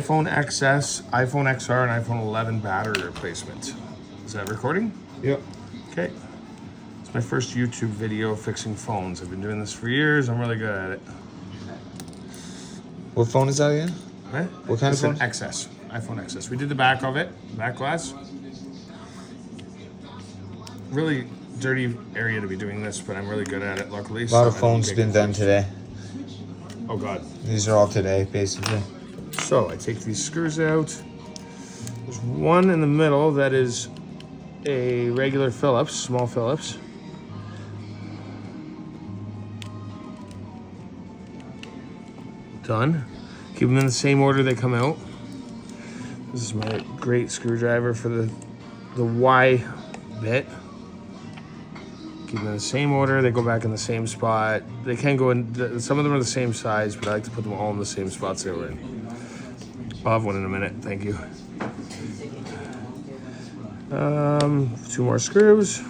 iPhone XS, iPhone XR, and iPhone 11 battery replacement. Is that recording? Yep. Okay. It's my first YouTube video fixing phones. I've been doing this for years. I'm really good at it. What phone is that again? What kind of phone? It's an XS, iPhone XS. We did the back of it, back glass. Really dirty area to be doing this, but I'm really good at it, luckily. A lot of phones been done today. Oh God. These are all today, basically. So I take these screws out. There's one in the middle that is a regular Phillips, small Phillips. Done. Keep them in the same order they come out. This is my great screwdriver for the Y bit. Keep them in the same order. They go back in the same spot. They can go in. Some of them are the same size, but I like to put them all in the same spots they were in. I'll have one in a minute. Thank you. 2 more screws.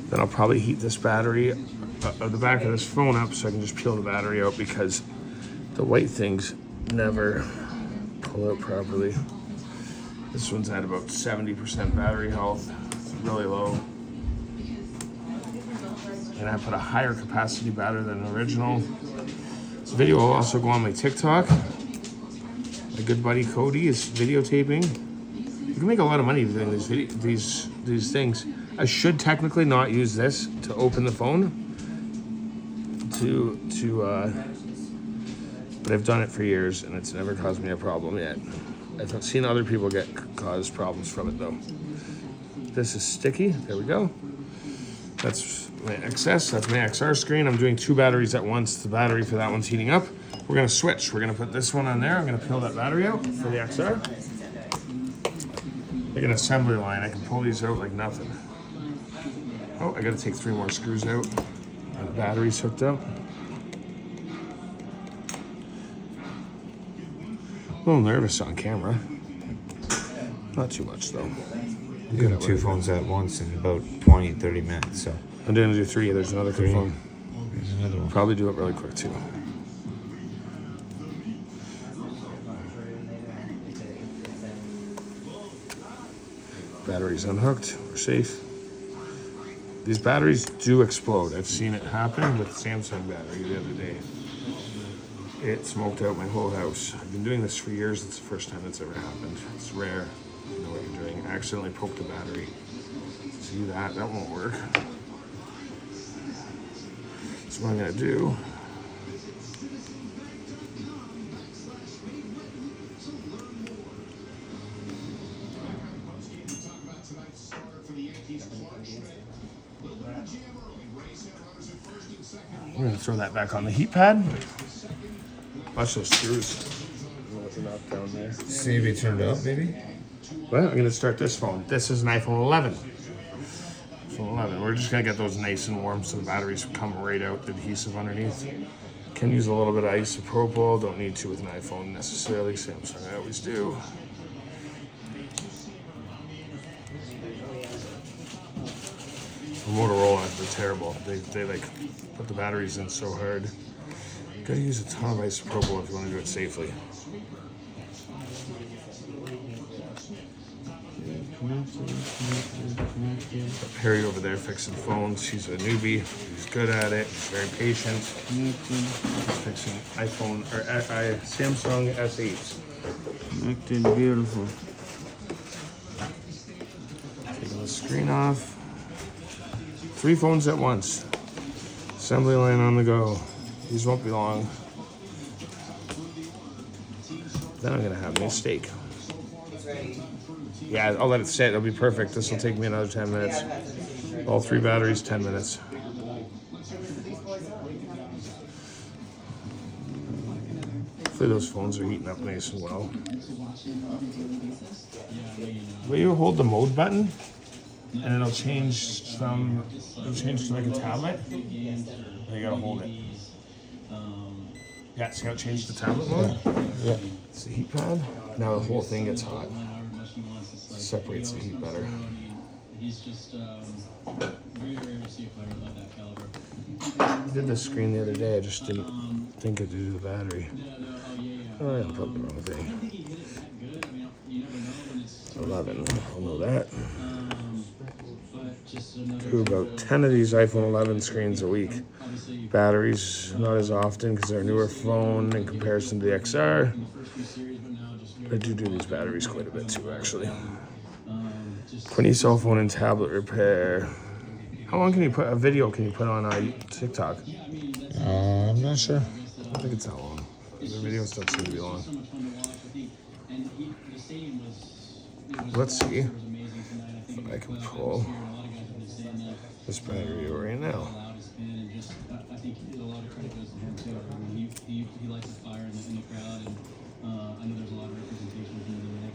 Then I'll probably heat this battery, the back of this phone up, so I can just peel the battery out because the white things never pull out properly. This one's at about 70% battery health. It's really low. And I put a higher capacity battery than the original. This video will also go on my TikTok. My good buddy Cody is videotaping. You can make a lot of money doing these things. I should technically not use this to open the phone. But I've done it for years and it's never caused me a problem yet. I've seen other people cause problems from it though. This is sticky. There we go. That's my XS. That's my XR screen. I'm doing 2 batteries at once. The battery for that one's heating up. We're gonna switch. We're gonna put this one on there. I'm gonna peel that battery out for the XR. Like an assembly line. I can pull these out like nothing. Oh, I gotta take 3 more screws out. And the battery's hooked up. A little nervous on camera. Not too much though. I'm doing 2 phones at once in about 20-30 minutes. So I'm gonna do 3. There's another phone. There's another one. Probably do it really quick too. Battery's unhooked. We're safe. These batteries do explode. I've seen it happen with Samsung battery the other day. It smoked out my whole house. I've been doing this for years. It's the first time it's ever happened. It's rare. You know what you're doing. I accidentally poked the battery. See that? That won't work. So what I'm gonna do, I'm gonna throw that back on the heat pad. Watch those screws. Knocked down there. See if it turned up, maybe? Well, I'm gonna start this phone. This is an iPhone 11. iPhone 11. We're just gonna get those nice and warm so the batteries come right out, the adhesive underneath. Can use a little bit of isopropyl. Don't need to with an iPhone necessarily. Samsung, I always do. Motorola, they're terrible. They like put the batteries in so hard. You gotta use a ton of isopropyl if you want to do it safely. Harry over there fixing phones. He's a newbie. He's good at it. He's very patient. He's fixing iPhone or Samsung S8s. Connected, beautiful. Taking the screen off. 3 phones at once. Assembly line on the go. These won't be long. Then I'm gonna have me steak. Yeah, I'll let it sit. It'll be perfect. This will take me another 10 minutes. All 3 batteries, 10 minutes. Hopefully those phones are heating up nice and well. Will you hold the mode button? And it'll change to like a tablet. You gotta hold it. Yeah, see how it changed to tablet mode? Yeah. It's the heat pad. Now the whole thing gets hot. Separates the heat better. I did this screen the other day. I just didn't think it did the battery. Oh, I unplugged the wrong thing. 11. I'll know that. Do about 10 of these iPhone 11 screens a week. Batteries, not as often because they're a newer phone in comparison to the XR. I do these batteries quite a bit too, actually. 20 cell phone and tablet repair. How long can you put a video? Can you put on TikTok? I'm not sure. I don't think it's that long. The videos don't seem to be long. Let's see if I can pull this battery right now.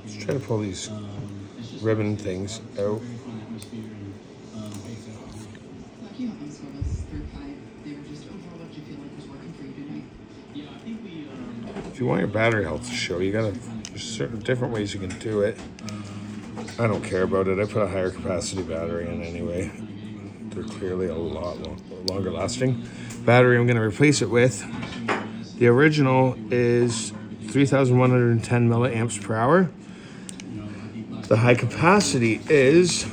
Let's try to pull these ribbon things out. If you want your battery health to show, there's certain different ways you can do it. I don't care about it. I put a higher capacity battery in anyway. They're clearly a lot longer lasting. Battery I'm going to replace it with. The original is 3,110 milliamps per hour. The high capacity is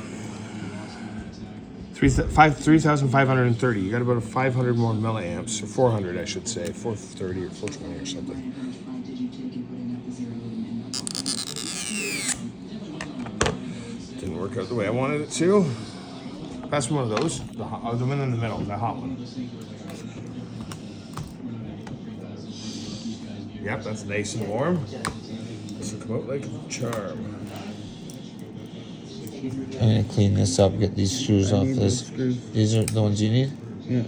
3,530. You got about a 500 more milliamps, or 400 I should say, 430 or 420 or something. Didn't work out the way I wanted it to. Pass me one of those. The one in the middle, the hot one. Yep, that's nice and warm. This will come out like a charm. I'm gonna clean this up, get these screws off this. These are the ones you need? Yeah.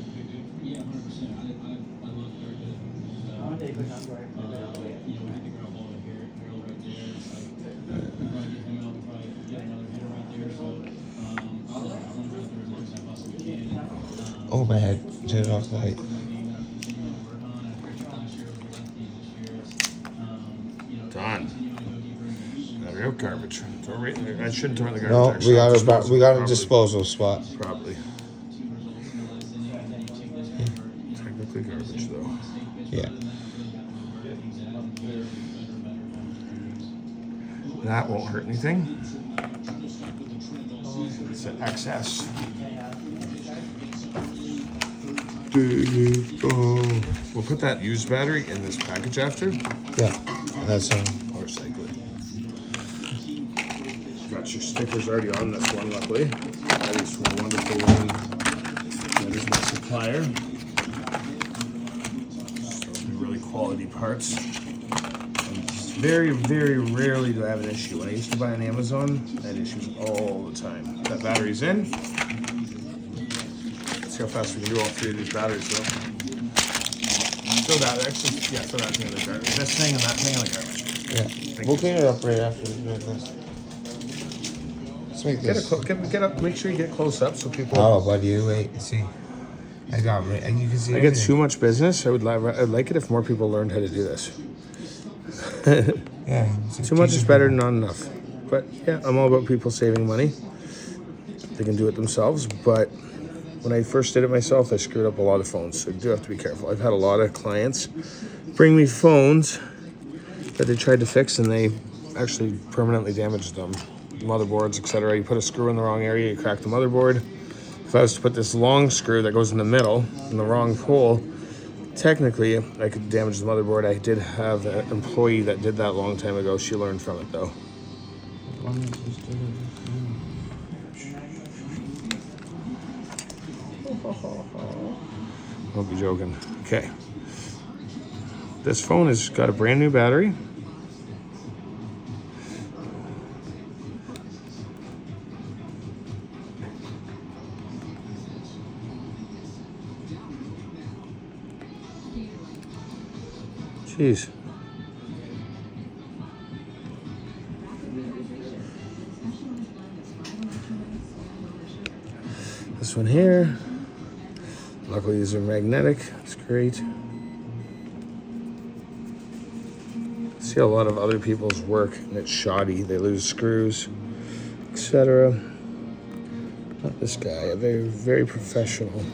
Oh, my head. Turn it off the light. Done. Battery out, garbage. Throw right in there. I shouldn't throw it in the garbage. No, we got a disposal spot. Probably. Technically garbage though. Yeah. That won't hurt anything. It's an XS. We'll put that used battery in this package after. Yeah. That's Or recycle it. Got your stickers already on this one, luckily. That is from a wonderful woman. That is my supplier. So really quality parts. And very, very rarely do I have an issue. When I used to buy on Amazon, I had issues all the time. That battery's in. Let's see how fast we can do all three of these batteries though. Throw that, actually, yeah, throw that thing in the garbage. This thing and that thing in the garbage. yeah. We'll clean it up right after we do this. Let's make this. Get up, make sure you get close up so people... Oh, buddy, you wait. See. I got right. And you can see I get too much business. I'd like it if more people learned how to do this. Yeah. Too much is better than not enough. But yeah, I'm all about people saving money. They can do it themselves, but when I first did it myself, I screwed up a lot of phones, so you do have to be careful. I've had a lot of clients bring me phones that they tried to fix and they actually permanently damaged them. Motherboards, etc. You put a screw in the wrong area, you crack the motherboard. If I was to put this long screw that goes in the middle, in the wrong hole, technically I could damage the motherboard. I did have an employee that did that a long time ago. She learned from it though. I'll be joking. Okay. This phone has got a brand new battery. Jeez. This one here. Luckily these are magnetic. It's great. See a lot of other people's work and it's shoddy. They lose screws, etc. Not this guy. They're very professional.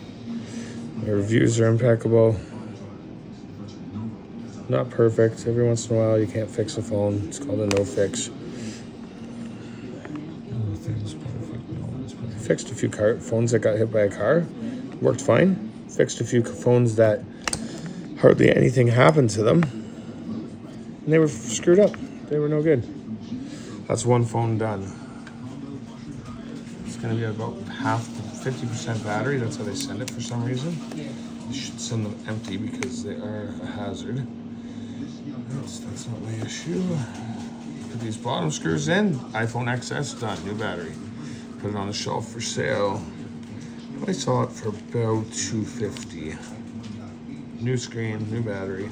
Their reviews are impeccable. Not perfect. Every once in a while you can't fix a phone. It's called a no fix. It's perfect. No, it's perfect. Fixed a few phones that got hit by a car. Worked fine. Fixed a few phones that hardly anything happened to them. And they were screwed up. They were no good. That's one phone done. It's going to be about half, 50% battery. That's how they send it for some reason. You should send them empty because they are a hazard. That's not my issue. Put these bottom screws in. iPhone XS done. New battery. Put it on the shelf for sale. I saw it for about $250. New screen, new battery.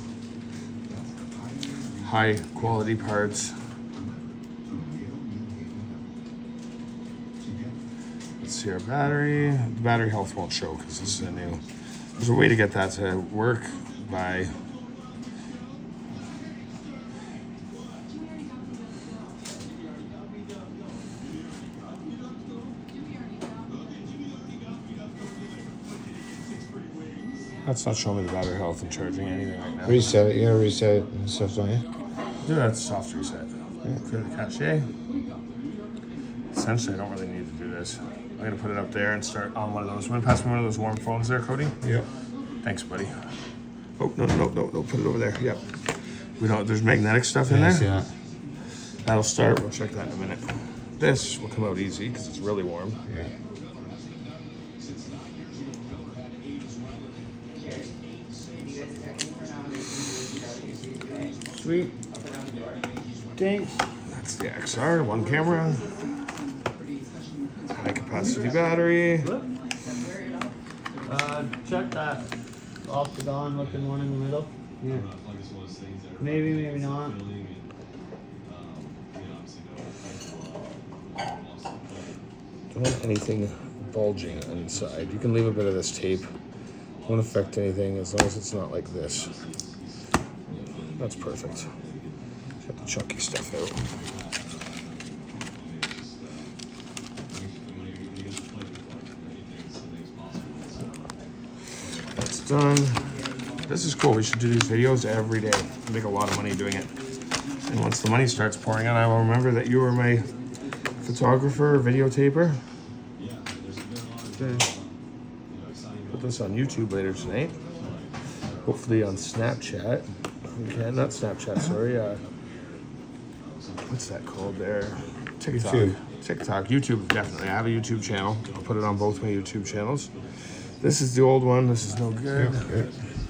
High quality parts. Let's see our battery. The battery health won't show because this is a new. There's a way to get that to work by that's not showing me the battery health and charging anything right now. Reset it. You gotta reset it and stuff, don't you? Do that soft reset. Clear the cache. Essentially, I don't really need to do this. I'm gonna put it up there and start on one of those. Want to pass me one of those warm phones there, Cody? Yep. Thanks, buddy. Oh, no. Put it over there. Yep. We don't. There's magnetic stuff in there. Yeah. That'll start. We'll check that in a minute. This will come out easy because it's really warm. Yeah. Sweet. Thanks. That's the XR. One camera. High capacity battery. Check that octagon looking one in the middle. Yeah. Maybe, maybe not. Don't have anything bulging inside. You can leave a bit of this tape. Won't affect anything as long as it's not like this. That's perfect. Got the chunky stuff out. That's done. This is cool. We should do these videos every day. Make a lot of money doing it. And once the money starts pouring in, I will remember that you were my photographer, videotaper. Okay. Put this on YouTube later tonight. Hopefully on Snapchat. Okay, not Snapchat, sorry. What's that called there? TikTok. TikTok. YouTube, definitely. I have a YouTube channel. I'll put it on both my YouTube channels. This is the old one. This is no good. Yeah.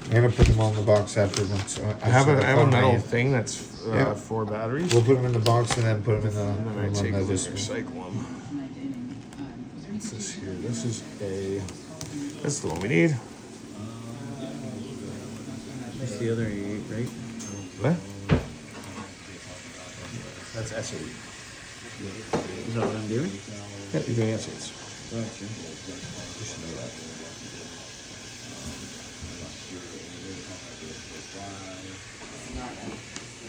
I'm gonna put them all in the box afterwards. I have a metal thing that's for batteries. We'll put them in the box and then put them in the. And then I take one this that recycle them. What's this here? This is the one we need. That's the other 8, right? What? That's S8. Is that what I'm doing? Yeah, you're doing S8s. Gotcha. You should know that.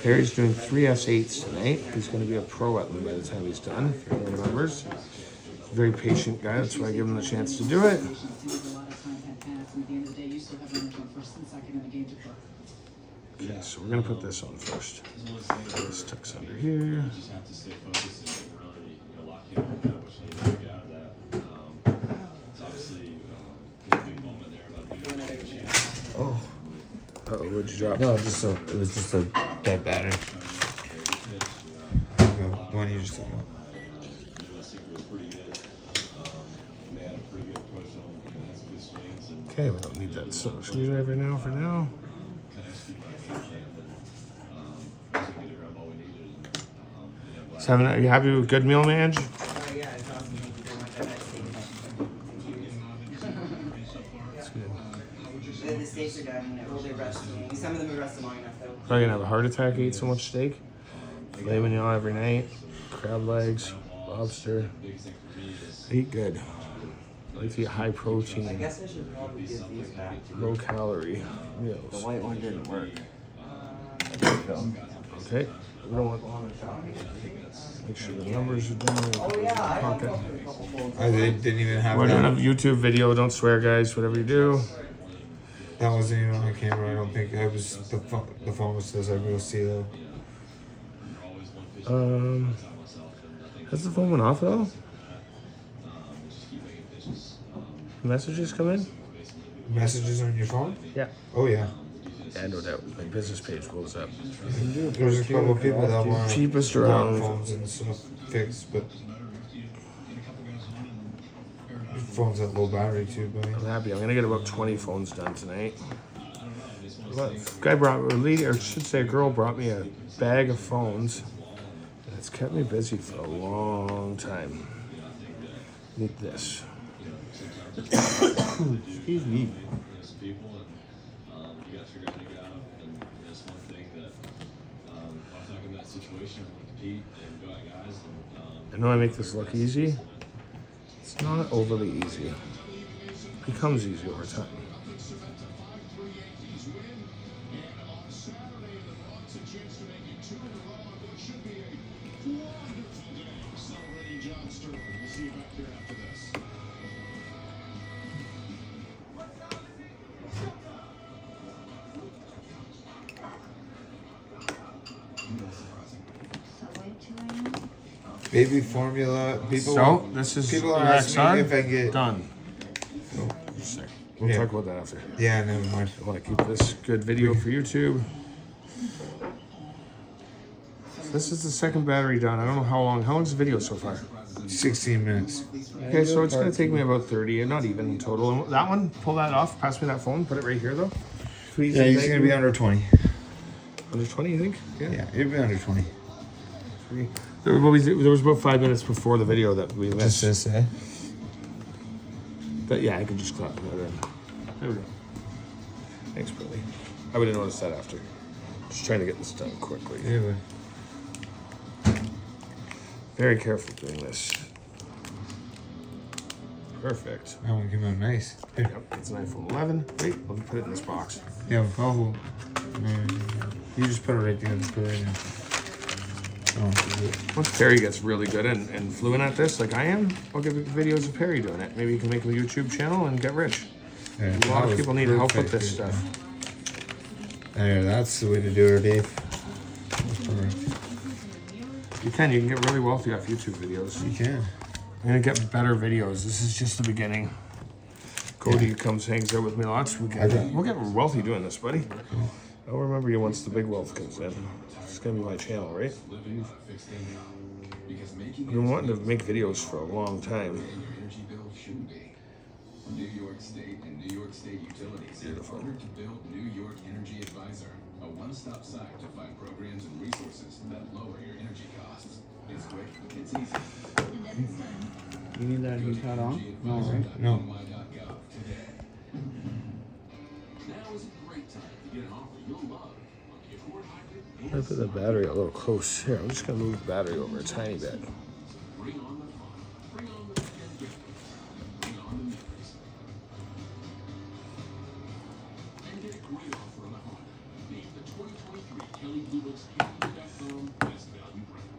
Perry's doing 3 S8s tonight. He's going to be a pro at them by the time he's done, if everyone remembers. He's a very patient guy, that's why I give him the chance to do it. Okay, so we're going to put this on first. This tucks under here. Oh. Uh-oh, what'd you drop? No, it was just a dead battery. The one you just took out. Okay, we don't need that screwdriver now for now. So are you happy with good meal, Madge? Yeah, it's awesome. Thank you very much. Have a nice day. That's good. The steaks are done. Well, they're resting. Some of them are rested long enough, though. Probably gonna have a heart attack. Ate so much steak. Filet mignon every night. Crab legs, lobster. I eat good. I like to eat high I protein, guess I should probably give these back to you. low calorie The meals. white one didn't work. Okay. We don't want. Make sure the numbers are down. Oh, yeah. I don't Pocket. know. A couple folds. They didn't even have We're doing a that. YouTube video. Don't swear, guys. Whatever you do. That wasn't even on camera. I don't think I was. The phone was says I will see though. Has the phone went off though? Messages come in? Messages on your phone? Yeah. Oh yeah. Yeah, no doubt. My business page blows up. There's a couple of people that want Cheapest around. phones and stuff fixed, but your phone's at low battery too, buddy. I'm happy. I'm gonna get about 20 phones done tonight. What? Guy brought, or lady, or I should say, a girl brought me a bag of phones. And it's kept me busy for a long time. Need this. Excuse me. I know I make this look easy. It's not overly easy. It becomes easy over time. Baby formula. People. So, this is people your are asking XR. me if I get Done. Just a sec. We'll Yeah. talk about that after. Yeah, never mind. I want to keep this good video for YouTube. This is the second battery done. I don't know how long. How long's the video so far? 16 minutes. Okay, so it's going to take me about 30, not even in total. And that one, pull that off. Pass me that phone. Put it right here, though. Please. Yeah, he's thank gonna be you. under 20. Under 20, you think? Yeah, he'll be under 20. There was about 5 minutes before the video that we missed. Just to say. But yeah, I can just clap that in. There we go. Thanks, Billy. I would have noticed that after. Just trying to get this done quickly. Yeah, but Very careful doing this. Perfect. that one came out nice. Here. Yep, it's an iPhone 11. Wait, let me put it in this box. Yeah, oh, you just put it right there. Just put it right there. Oh, Once Perry gets really good and fluent at this, like I am, I'll give videos of Perry doing it. Maybe you can make a YouTube channel and get rich. yeah, A lot of people need help with perfect. this stuff. There, that's the way to do it, Dave. That's perfect. You can get really wealthy off YouTube videos. You can. I'm gonna get better videos. This is just the beginning. Cody comes, hangs out with me lots. We'll get wealthy doing this, buddy. I'll remember you once the big wealth comes in. It's gonna be my channel, right? I've been wanting to make videos for a long time. New York State and New York State Utilities have partnered to build New York Energy Advisor, a one-stop site to find programs and resources that lower your energy costs. It's quick, it's easy. You need that heat hat on? No, right? No. NY.gov today. Now is a great time to get an offer you'll love on the Accord Hybrid. I put the battery a little close here. I'm just gonna move the battery over a tiny bit. Bring on the fun. Bring on the weekend gift. Bring on the memories. And get a great offer on the Honda. Named the 2023 Kelley Blue Book's Canada.com Best Value Brand.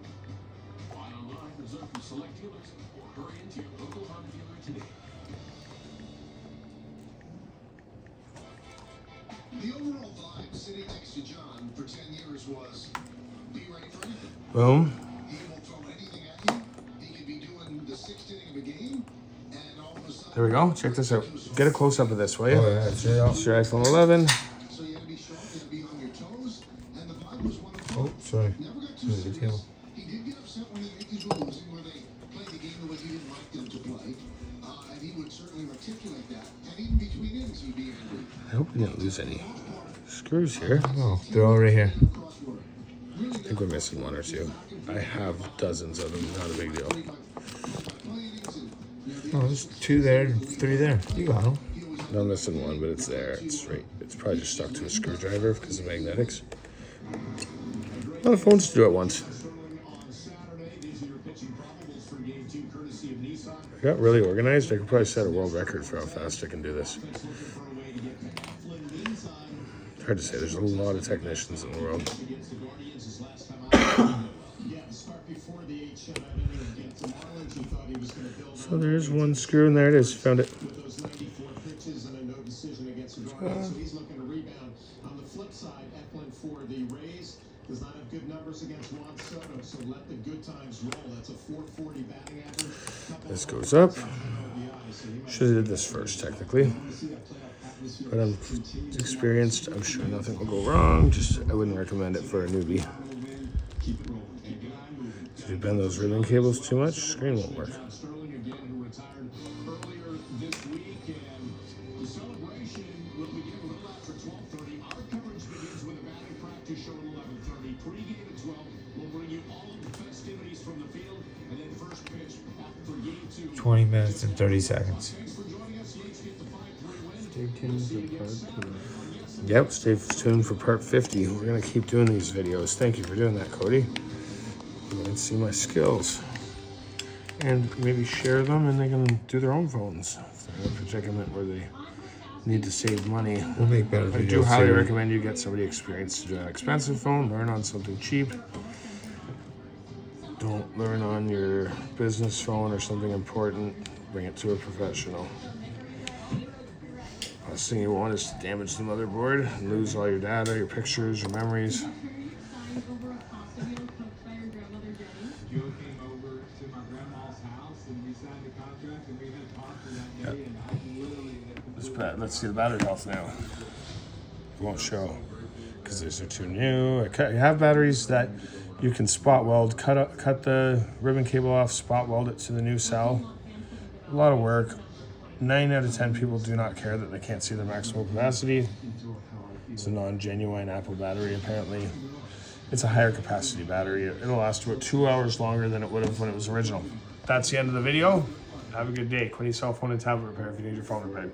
Buy online, reserve from select dealers, or hurry into your local Honda dealer today. The overall vibe sitting next to John for 10 years was, be ready for anything. Boom. He won't throw anything at you. He could be doing the 6th inning of a game, and all of a sudden... There we go. Check this out. Get a close up of this, will you? Oh, yeah, it's right off. It's your iPhone 11. So you had to be strong, you had to be on your toes, and the vibe was wonderful. Oh, sorry. Never got too There's a serious. tail. He did get upset when the Yankees were losing, where they played the game the way he didn't like them to play. And he would certainly articulate that. And even between innings, he'd be angry. I hope we didn't lose any screws here. Oh, they're all right here. Crossword. I think we're missing one or two. I have dozens of them. Not a big deal. Play innings and Oh, there's 2 there and 3 there. You got them. I'm missing one, but it's there. It's right. It's probably just stuck to a screwdriver because of magnetics. A lot of phones to do at once. I got really organized. I could probably set a world record for how fast I can do this. It's hard to say. There's a lot of technicians in the world. So there's one screw, and there it is. Found it. Does not have good numbers against Juan Soto, so let the good times roll. That's a 440 batting average. This goes up. Should have did this first, technically. But I'm experienced. I'm sure nothing will go wrong. Just I wouldn't recommend it for a newbie. If you bend those ribbon cables too much, screen won't work. Sterling again, who retired earlier this week, and the celebration will begin a little after 12:30. Our coverage begins with a batting practice show at 11:30. Pre-game at 12. We'll bring you all of the festivities from the field, and then first pitch for game 2. 20 minutes and 30 seconds. Thanks for joining us. Yates get the 5-3 win. Stay tuned for part 2. Yep, stay tuned for part 50. We're going to keep doing these videos. Thank you for doing that, Cody. You can see my skills. And maybe share them and they can do their own phones. If they're in a predicament where they need to save money. We'll make better I videos. do highly here. recommend you get somebody experienced to do an expensive phone. Learn on something cheap. Don't learn on your business phone or something important. Bring it to a professional. Last thing you want is to damage the motherboard and lose all your data, your pictures, your memories. Joe came over to my grandma's house and we signed a contract and we had coffee that day and I literally Let's see the battery health now. It won't show because these are too new. You have batteries that you can spot weld, cut the ribbon cable off, spot weld it to the new cell. A lot of work. 9 out of 10 people do not care that they can't see their maximum capacity. It's a non-genuine Apple battery apparently. It's a higher capacity battery. It'll last about 2 hours longer than it would have when it was original. That's the end of the video. Have a good day. Quinny cell phone and tablet repair if you need your phone repaired.